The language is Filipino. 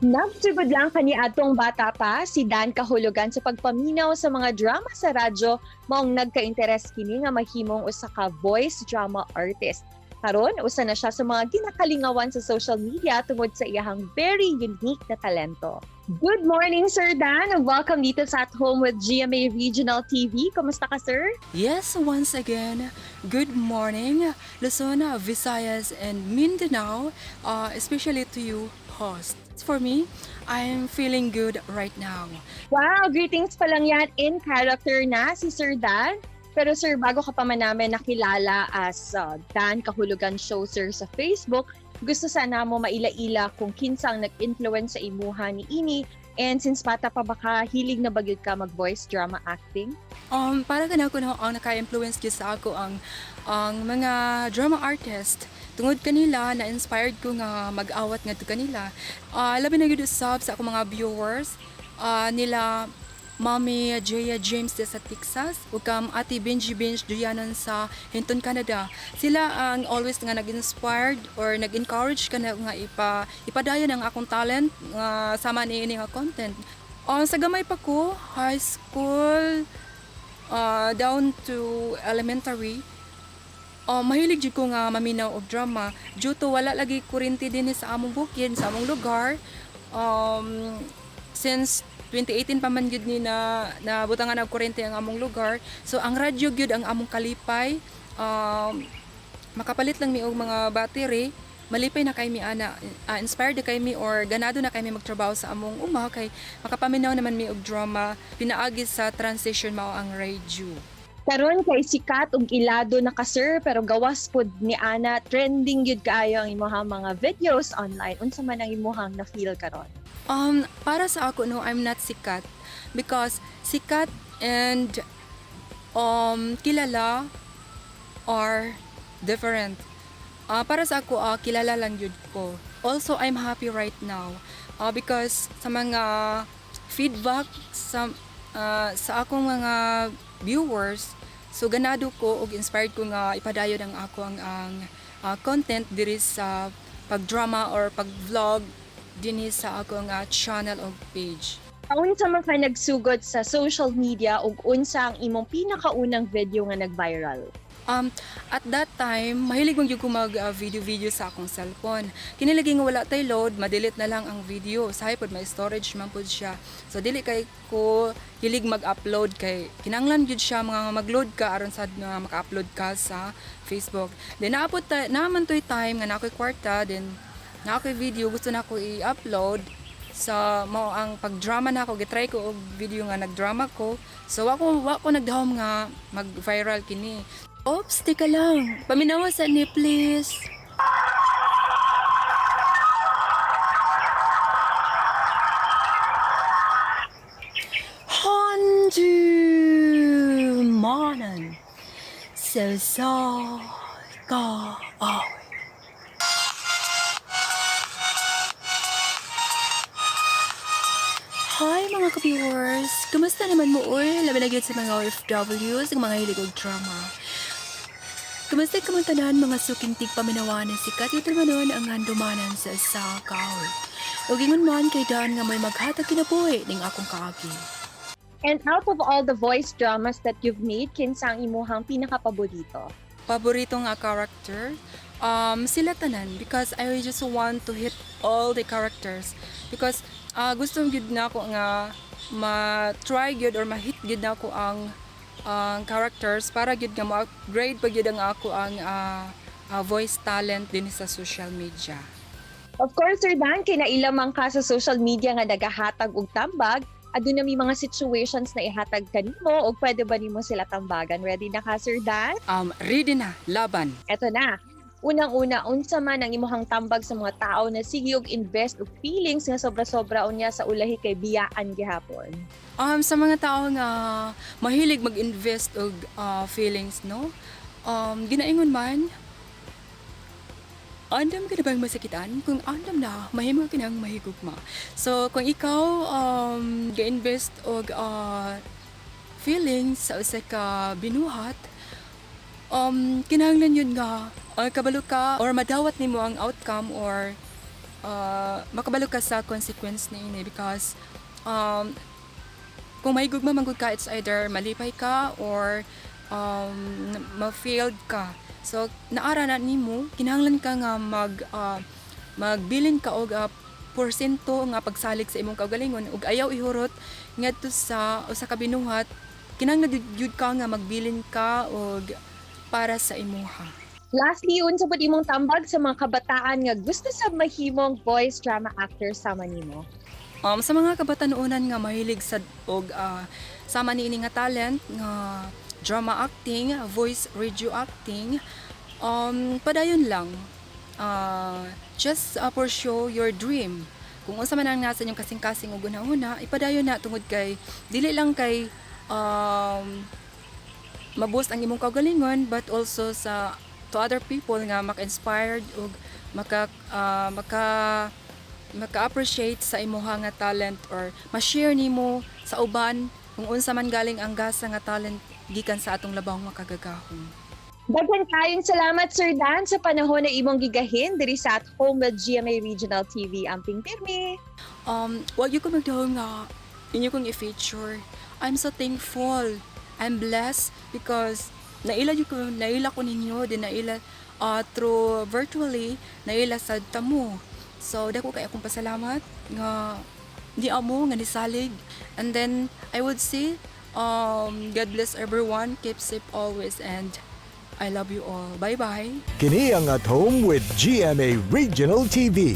Nagsugod lang kani atong bata pa si Dan Kahulugan sa pagpaminaw sa mga drama sa radyo maong nagka-interes kini nga mahimong usa ka voice drama artist. Karon usa na siya sa mga ginakalingawan sa social media tungod sa iyang very unique na talento. Good morning, Sir Dan, and welcome dito sa At Home with GMA Regional TV. Kumusta ka, sir? Yes, once again, good morning, Luzon, Visayas, and Mindanao, especially to you, host. For me, I'm feeling good right now. Wow, greetings pa lang yan in character na si Sir Dan. Pero sir, bago ka pa man namin nakilala as Dan Kahulugan Show, sir, sa Facebook, gusto sana mo maila-ila kung kinsang nag-influence sa imuha ni Ini. And since bata pa baka, hilig na bagyod ka mag-voice drama acting? Para ko na ang naka-influence gyud sa ako ang mga drama artist. Tungod kanila, na-inspired ko nga mag-awat nga to kanila. Labi na gyud usab sa ako mga viewers nila Mommy Jaya James sa Texas ug kam Ate Benji Duyanon sa Hinton, Canada. Sila ang always nga nag-inspired or nag-encourage ka na nga ipadayon ang akong talent nga sama niini nga content. Sa gamay pa ko, high school down to elementary, mahilig jud ko nga maminaw og drama due to wala lagi kuryente din sa among bukid, sa among lugar. Since 2018 pa man gyud ni na butangan og kuryente ang among lugar. So ang radyo gyud ang among kalipay. Makapalit lang mi og mga battery, malipay na kay mi ana, inspired na kay mi or ganado na kay mi magtrabaho sa among uma kay makapaminaw naman mi og drama pinaagi sa transition mao ang radio. Karon kay sikat ug ilado na ka sir, pero gawas pod ni ana trending gyud kaayo ang imong mga videos online. Unsa man ang imong na feel karon? Para sa ako, no, I'm not sikat because sikat and kilala are different. Para sa ako, kilala lang yun ko. Also, I'm happy right now because sa mga feedback sa akong mga viewers, so ganado ko ug inspired ko nga ipadayon ang ako ang content diri sa pagdrama or pag-vlog dinhi sa akong channel o page. Unsa man ka nagsugod sa social media ug unsa ang imong pinakaunang video nga nag-viral? At that time, mahilig man gyud ko mag video sa akong cellphone. Kinilagi nga wala tay load, ma-delete na lang ang video. Sahay pod may storage man pod siya. So dili kay ko hilig mag-upload kay kinahanglan gyud siya mga mag-load ka aron sad nga maka-upload ka sa Facebook. Then naman toy time nga nakoy kwarta, then na ako video gusto na ako i-upload sa mao ang pagdrama na ako gitry ko og video nga nagdrama ko, so wako nagdahom nga mag-viral kini. Oops, tika lang, paminawa sa ni please. Handu manan so ka Hi mga ka-viewers! Kumusta naman mo ul? Labi na gyud sa mga OFWs, ang mga hilig og drama. Kumusta kamantanan mga suking tigpaminawanan sikat ito manon ang handumanan sa kahoy. Ug ingon man kay Dan nga may maghatag kinabuhi ning akong kaagi. And out of all the voice dramas that you've made, kinsa ang imong pinakapaborito? Paborito nga character? Sila tanan because I just want to hit all the characters because gusto gyud na ako nga ma-try gyud or ma-hit gyud na ako ang characters para gyud nga ma-upgrade pa gyud ang ako ang voice talent din sa social media. Of course, Sir Dan, kinailamang ka sa social media nga nagahatag og tambag. Aduna mi mga situations na ihatag kanimo o pwede ba nimo sila tambagan? Ready na ka, Sir Dan? Ready na, laban. Eto na. Unang-una, unsa man ang imuhang tambag sa mga tao na sige og invest og feelings nga sobra-sobra unya sa ulahi kay biyaan gihapon? Sa mga tao nga mahilig mag-invest og feelings, no? Ginaingon man, andam ka na bang masakitan? Kung andam na, mahimo ka nang mahigugma. So, kung ikaw ga-invest og feelings sa usa ka binuhat, kinahanglan yun nga kabalo ka or madawat nimo ang outcome or makabalo ka sa consequence ni ini because um, kung may gugma manggod ka, it's either malipay ka or ma-failed ka. So naara na nimo kinahanglan ka nga magbilin ka og porsyento nga pagsalig sa imong kaugalingon ug ayaw ihurot ngadto sa usa ka binuhat kinahanglan gyud ka nga magbilin ka og para sa imuha. Lastly, unsa pud imong tambag sa mga kabataan nga gusto sa mahimong voice drama actor sama nimo? Sa mga kabataan-unan nga mahilig sa og sama niini nga talent nga drama acting, voice radio acting, padayon lang. Just pursue your dream. Kung unsa man ang nasa inyong kasing-kasing ug una-una, ipadayon na tungod kay dili lang kay maboost ang imong kaugalingon but also to other people nga maka-inspired ug maka-appreciate sa imuha nga talent or ma-share nimo sa uban kung unsa man galing ang gasa nga talent gikan sa atong labaw nga kagagahom. Daghan kayong salamat Sir Dan sa panahon na imong gigahin diri sa At Home with GMA Regional TV Amping Pirmi. Wag ko magdahon nga inyo kong i-feature. I'm so thankful. I'm blessed because naila ko ninyo din naila through virtually naila sa tamo. So dako kay akong pasalamat nga di amo nga nisalig. And then I would say God bless everyone, keep safe always, and I love you all. Bye-bye. Kini ang At Home with GMA Regional TV.